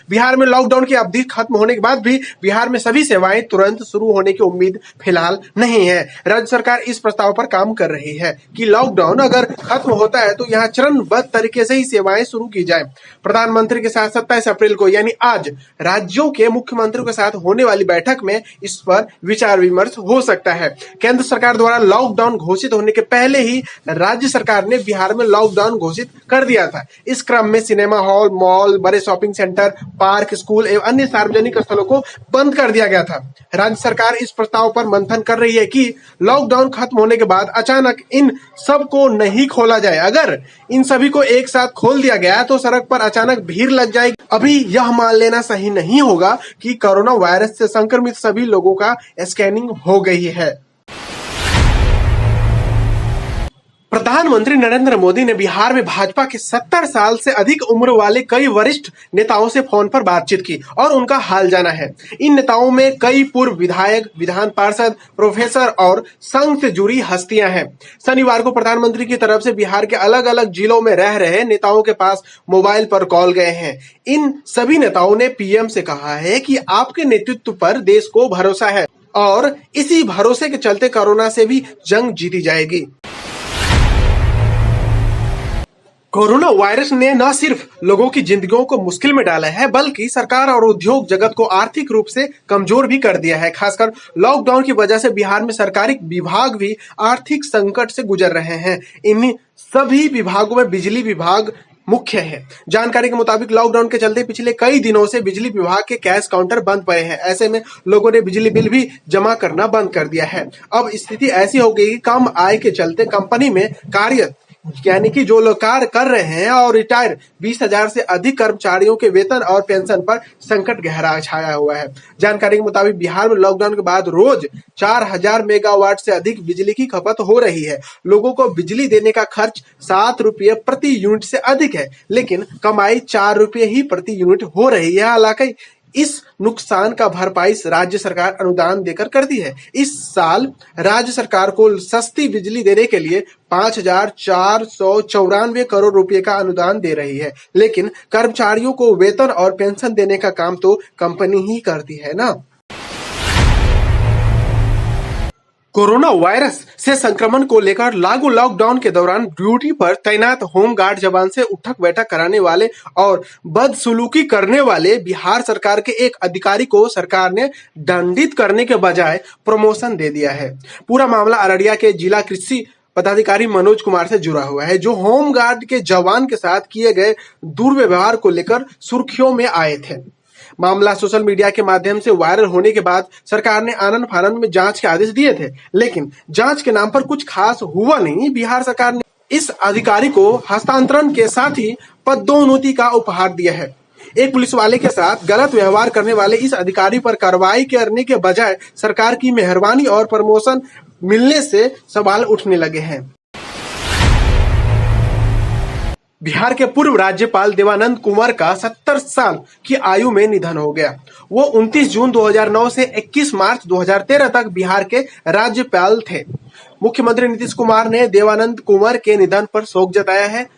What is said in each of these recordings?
बिहार में लॉकडाउन की अवधि खत्म होने के बाद भी बिहार में सभी सेवाएं तुरंत शुरू होने की उम्मीद फिलहाल नहीं है। राज्य सरकार इस प्रस्ताव पर काम कर रही है कि लॉकडाउन अगर खत्म होता है तो यहाँ चरणबद्ध तरीके से ही सेवाएं शुरू की जाए। प्रधानमंत्री के साथ 27 अप्रैल को यानी आज राज्यों के मुख्यमंत्रियों के साथ होने वाली बैठक में इस पर विचार विमर्श हो सकता है। केंद्र सरकार द्वारा लॉकडाउन घोषित होने के पहले ही राज्य सरकार ने बिहार में लॉकडाउन घोषित कर दिया था। इस क्रम में सिनेमा हॉल, मॉल, बड़े शॉपिंग सेंटर, पार्क, स्कूल एवं अन्य सार्वजनिक स्थलों को बंद कर दिया गया था। राज्य सरकार इस प्रस्ताव पर मंथन कर रही है कि लॉकडाउन खत्म होने के बाद अचानक इन सब को नहीं खोला जाए। अगर इन सभी को एक साथ खोल दिया गया तो सड़क पर अचानक भीड़ लग जाएगी। अभी यह मान लेना सही नहीं होगा कि कोरोना वायरस से संक्रमित सभी लोगों का स्कैनिंग हो गई है। प्रधानमंत्री नरेंद्र मोदी ने बिहार में भाजपा के 70 साल से अधिक उम्र वाले कई वरिष्ठ नेताओं से फोन पर बातचीत की और उनका हाल जाना है। इन नेताओं में कई पूर्व विधायक, विधान पार्षद, प्रोफेसर और संघ से जुड़ी हस्तियां हैं। शनिवार को प्रधानमंत्री की तरफ से बिहार के अलग अलग जिलों में रह रहे नेताओं के पास मोबाइल पर कॉल गए हैं। इन सभी नेताओं ने पीएम से कहा है कि आपके नेतृत्व पर देश को भरोसा है और इसी भरोसे के चलते कोरोना से भी जंग जीती जाएगी। कोरोना वायरस ने न सिर्फ लोगों की जिंदगियों को मुश्किल में डाला है बल्कि सरकार और उद्योग जगत को आर्थिक रूप से कमजोर भी कर दिया है। खासकर लॉकडाउन की वजह से बिहार में सरकारी विभाग भी आर्थिक संकट से गुजर रहे हैं। इन सभी विभागों में बिजली विभाग मुख्य है। जानकारी के मुताबिक लॉकडाउन के चलते पिछले कई दिनों से बिजली विभाग के कैश काउंटर बंद पड़े हैं। ऐसे में लोगों ने बिजली बिल भी जमा करना बंद कर दिया है। अब स्थिति ऐसी हो गई कि कम आय के चलते कंपनी में कार्य यानी कि जो लोग कार्य कर रहे हैं और रिटायर 20,000 से अधिक कर्मचारियों के वेतन और पेंशन पर संकट गहरा छाया हुआ है। जानकारी के मुताबिक बिहार में लॉकडाउन के बाद रोज 4,000 मेगावाट से अधिक बिजली की खपत हो रही है। लोगों को बिजली देने का खर्च 7 रुपये प्रति यूनिट से अधिक है, लेकिन कमाई 4 रुपये ही प्रति यूनिट हो रही है। हालांकि इस नुकसान का भरपाई राज्य सरकार अनुदान देकर करती है। इस साल राज्य सरकार को सस्ती बिजली देने के लिए 5,494 करोड़ रुपए का अनुदान दे रही है, लेकिन कर्मचारियों को वेतन और पेंशन देने का काम तो कंपनी ही करती है ना। कोरोना वायरस से संक्रमण को लेकर लागू लॉकडाउन के दौरान ड्यूटी पर तैनात होमगार्ड जवान से उठक बैठक कराने वाले और बदसलूकी करने वाले बिहार सरकार के एक अधिकारी को सरकार ने दंडित करने के बजाय प्रमोशन दे दिया है। पूरा मामला अररिया के जिला कृषि पदाधिकारी मनोज कुमार से जुड़ा हुआ है, जो होमगार्ड के जवान के साथ किए गए दुर्व्यवहार को लेकर सुर्खियों में आए थे। मामला सोशल मीडिया के माध्यम से वायरल होने के बाद सरकार ने आनन फानन में जांच के आदेश दिए थे, लेकिन जांच के नाम पर कुछ खास हुआ नहीं। बिहार सरकार ने इस अधिकारी को हस्तांतरण के साथ ही पदोन्नति का उपहार दिया है। एक पुलिस वाले के साथ गलत व्यवहार करने वाले इस अधिकारी पर कार्रवाई करने के बजाय सरकार की मेहरबानी और प्रमोशन मिलने से सवाल उठने लगे हैं। बिहार के पूर्व राज्यपाल देवानंद कुंवर का 70 साल की आयु में निधन हो गया। वो 29 जून 2009 से 21 मार्च 2013 तक बिहार के राज्यपाल थे। मुख्यमंत्री नीतीश कुमार ने देवानंद कुंवर के निधन पर शोक जताया है।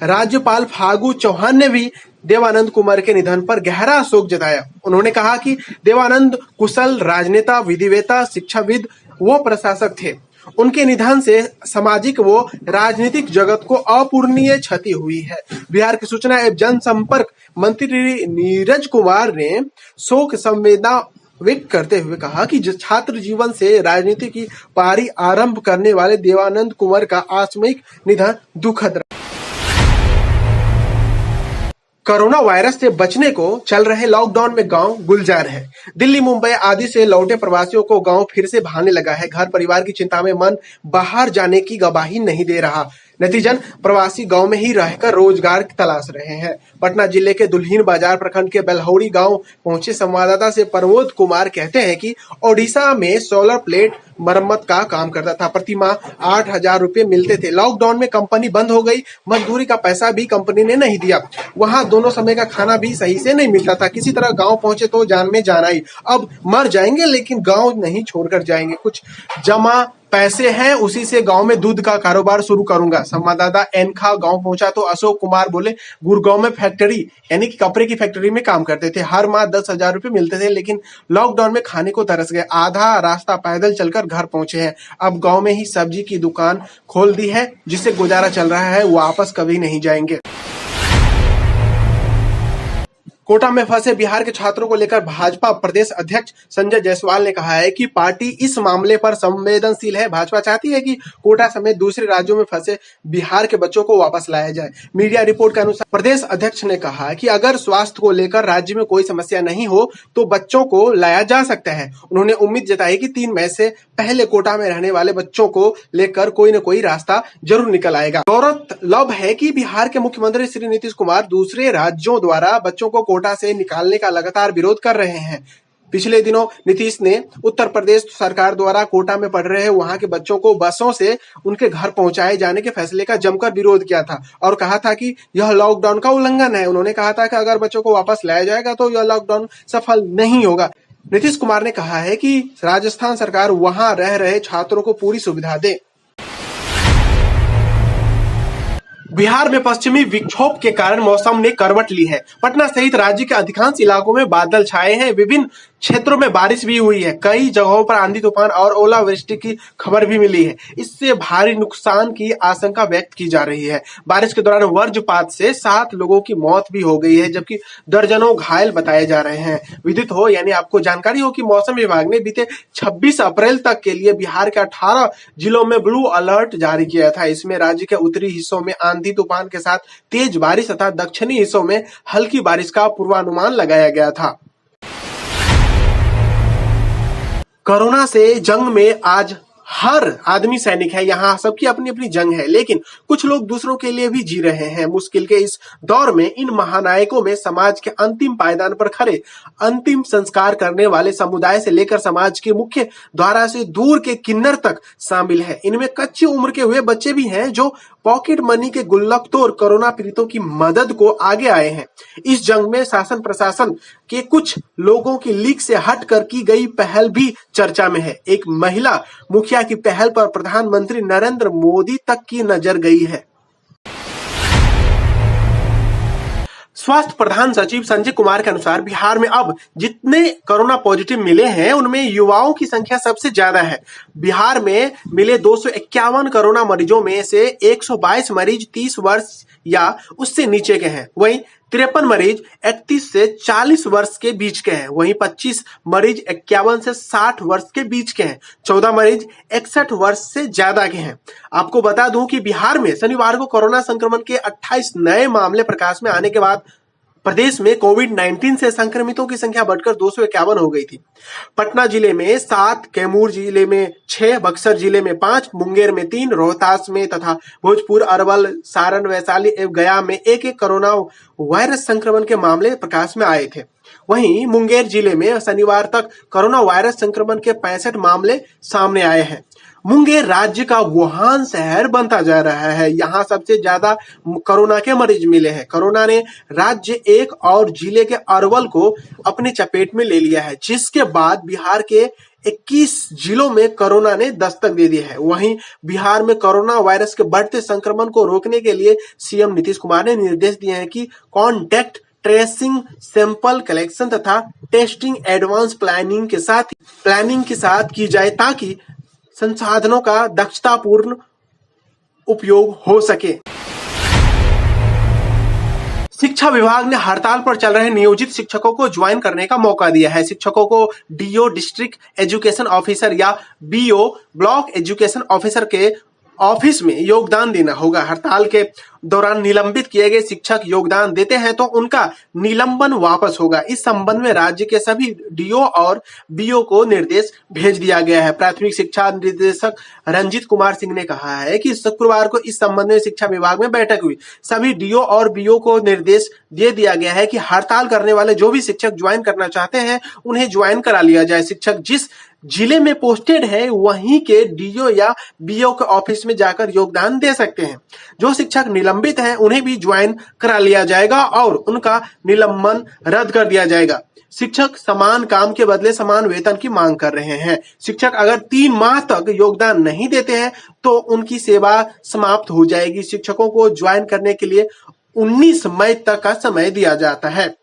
राज्यपाल फागू चौहान ने भी देवानंद कुंवर के निधन पर गहरा शोक जताया। उन्होंने कहा कि देवानंद कुशल राजनेता, विधिवेता, शिक्षाविद व प्रशासक थे। उनके निधन से सामाजिक व राजनीतिक जगत को अपूरणीय क्षति हुई है। बिहार के सूचना एवं जनसंपर्क मंत्री नीरज कुमार ने शोक संवेदना व्यक्त करते हुए कहा कि छात्र जीवन से राजनीति की पारी आरंभ करने वाले देवानंद कुंवर का आकस्मिक निधन दुखद रहा। कोरोना वायरस से बचने को चल रहे लॉकडाउन में गांव गुलजार है। दिल्ली, मुंबई आदि से लौटे प्रवासियों को गांव फिर से भाने लगा है। घर परिवार की चिंता में मन बाहर जाने की गवाही नहीं दे रहा। नतीजन प्रवासी गांव में ही रहकर रोजगार की तलाश रहे हैं। पटना जिले के दुल्हिन बाजार प्रखंड के बेलहौड़ी गांव पहुंचे संवाददाता से प्रमोद कुमार कहते हैं कि ओडिशा में सोलर प्लेट मरम्मत का काम करता था। प्रति माह 8,000 रुपए मिलते थे। लॉकडाउन में कंपनी बंद हो गई, मजदूरी का पैसा भी कंपनी ने नहीं दिया। वहां दोनों समय का खाना भी सही से नहीं मिलता था। किसी तरह गांव पहुंचे तो जान में जान आई। अब मर जाएंगे लेकिन गांव नहीं छोड़कर जाएंगे। कुछ जमा पैसे हैं उसी से गांव में दूध का कारोबार शुरू करूंगा। संवाददाता एनखा गांव पहुंचा तो अशोक कुमार बोले, गुड़गांव में फैक्ट्री यानी कि कपड़े की फैक्ट्री में काम करते थे। हर माह 10,000 रुपए मिलते थे, लेकिन लॉकडाउन में खाने को तरस गए। आधा रास्ता पैदल चलकर घर पहुंचे हैं। अब गांव में ही सब्जी की दुकान खोल दी है, जिससे गुजारा चल रहा है। वापस कभी नहीं जाएंगे। कोटा में फंसे बिहार के छात्रों को लेकर भाजपा प्रदेश अध्यक्ष संजय जायसवाल ने कहा है कि पार्टी इस मामले पर संवेदनशील है। भाजपा चाहती है कि कोटा समेत दूसरे राज्यों में फंसे बिहार के बच्चों को वापस लाया जाए। मीडिया रिपोर्ट के अनुसार प्रदेश अध्यक्ष ने कहा कि अगर स्वास्थ्य को लेकर राज्य में कोई समस्या नहीं हो तो बच्चों को लाया जा सकता है। उन्होंने उम्मीद जताई कि 3 मई से पहले कोटा में रहने वाले बच्चों को लेकर कोई न कोई रास्ता जरूर निकल आएगा। गौरतलब है कि बिहार के मुख्यमंत्री श्री नीतीश कुमार दूसरे राज्यों द्वारा बच्चों को कोटा से निकालने का लगातार विरोध कर रहे हैं। पिछले दिनों नीतीश ने उत्तर प्रदेश सरकार द्वारा कोटा में पढ़ रहे वहां के बच्चों को बसों से उनके घर पहुंचाए जाने के फैसले का जमकर विरोध किया था और कहा था कि यह लॉकडाउन का उल्लंघन है। उन्होंने कहा था कि अगर बच्चों को वापस लाया जाएगा तो यह लॉकडाउन सफल नहीं होगा। नीतीश कुमार ने कहा है कि राजस्थान सरकार वहां रह रहे छात्रों को पूरी सुविधा दे। बिहार में पश्चिमी विक्षोभ के कारण मौसम ने करवट ली है। पटना सहित राज्य के अधिकांश इलाकों में बादल छाए हैं। विभिन्न क्षेत्रों में बारिश भी हुई है। कई जगहों पर आंधी तूफान और ओलावृष्टि की खबर भी मिली है। इससे भारी नुकसान की आशंका व्यक्त की जा रही है। बारिश के दौरान वज्रपात से 7 लोगों की मौत भी हो गई है, जबकि दर्जनों घायल बताए जा रहे हैं। विदित हो यानी आपको जानकारी हो कि मौसम विभाग ने बीते 26 अप्रैल तक के लिए बिहार के 18 जिलों में ब्लू अलर्ट जारी किया था। इसमें राज्य के उत्तरी हिस्सों में आंधी तूफान के साथ तेज बारिश तथा दक्षिणी हिस्सों में हल्की बारिश का पूर्वानुमान लगाया गया था। कोरोना से जंग में आज हर आदमी सैनिक है। यहाँ सबकी अपनी अपनी जंग है, लेकिन कुछ लोग दूसरों के लिए भी जी रहे हैं। मुश्किल के इस दौर में इन महानायकों में समाज के अंतिम पायदान पर खड़े, अंतिम संस्कार करने वाले समुदाय से लेकर समाज के मुख्य द्वारा से दूर के किन्नर तक शामिल है। इनमें कच्ची उम्र के हुए बच्चे भी हैं जो पॉकेट मनी के गुल्लक तोड़ कोरोना पीड़ितों की मदद को आगे आए हैं। इस जंग में शासन प्रशासन के कुछ लोगों की लीक से हटकर की गई पहल भी चर्चा में है। एक महिला मुखिया की पहल पर प्रधानमंत्री नरेंद्र मोदी तक की नजर गई है। स्वास्थ्य प्रधान सचिव संजय कुमार के अनुसार बिहार में अब जितने कोरोना पॉजिटिव मिले हैं उनमें युवाओं की संख्या सबसे ज्यादा है। बिहार में मिले 251 कोरोना मरीजों में से 122 मरीज 30 वर्ष या उससे नीचे के हैं। वहीं 53 मरीज 31 से 40 वर्ष के बीच के हैं। वहीं 25 मरीज 51 से 60 वर्ष के बीच के हैं। 14 मरीज 61 वर्ष से ज्यादा के हैं। आपको बता दूं कि बिहार में शनिवार को कोरोना संक्रमण के 28 नए मामले प्रकाश में आने के बाद प्रदेश में कोविड-19 से संक्रमितों की संख्या बढ़कर 251 हो गई थी। पटना जिले में 7, कैमूर जिले में 6, बक्सर जिले में 5, मुंगेर में 3, रोहतास में तथा भोजपुर, अरवल, सारण, वैशाली एवं गया में एक कोरोना वायरस संक्रमण के मामले प्रकाश में आए थे। वहीं मुंगेर जिले में शनिवार तक कोरोना वायरस संक्रमण के 65 मामले सामने आए हैं। मुंगेर राज्य का वुहान शहर बनता जा रहा है। यहाँ सबसे ज्यादा कोरोना के मरीज मिले हैं। कोरोना ने राज्य एक और जिले के अरवल को अपने चपेट में ले लिया है, जिसके बाद बिहार के 21 जिलों में कोरोना ने दस्तक दे दी है। वहीं बिहार में कोरोना वायरस के बढ़ते संक्रमण को रोकने के लिए सीएम नीतीश कुमार ने निर्देश दिए हैं कि कॉन्टैक्ट ट्रेसिंग, सैंपल कलेक्शन तथा टेस्टिंग एडवांस प्लानिंग के साथ की जाए ताकि संसाधनों का दक्षतापूर्ण उपयोग हो सके। शिक्षा विभाग ने हड़ताल पर चल रहे नियोजित शिक्षकों को ज्वाइन करने का मौका दिया है। शिक्षकों को डीओ डिस्ट्रिक्ट एजुकेशन ऑफिसर या बीओ ब्लॉक एजुकेशन ऑफिसर के ऑफिस में योगदान देना होगा। हड़ताल के दौरान निलंबित किए गए शिक्षक योगदान देते हैं तो उनका निलंबन वापस होगा। इस संबंध में राज्य के सभी डीओ और बीओ को निर्देश भेज दिया गया है। प्राथमिक शिक्षा निदेशक रंजीत कुमार सिंह ने कहा है कि शुक्रवार को इस संबंध में शिक्षा विभाग में बैठक हुई। सभी डीओ और बीओ को निर्देश दे दिया गया है कि हड़ताल करने वाले जो भी शिक्षक ज्वाइन करना चाहते हैं उन्हें ज्वाइन करा लिया जाए। शिक्षक जिस जिले में पोस्टेड है वहीं के डीओ या बीओ के ऑफिस में जाकर योगदान दे सकते हैं। जो शिक्षक निलंबित हैं उन्हें भी ज्वाइन करा लिया जाएगा और उनका निलंबन रद्द कर दिया जाएगा। शिक्षक समान काम के बदले समान वेतन की मांग कर रहे हैं। शिक्षक अगर 3 माह तक योगदान नहीं देते हैं तो उनकी सेवा समाप्त हो जाएगी। शिक्षकों को ज्वाइन करने के लिए 19 मई तक का समय दिया जाता है।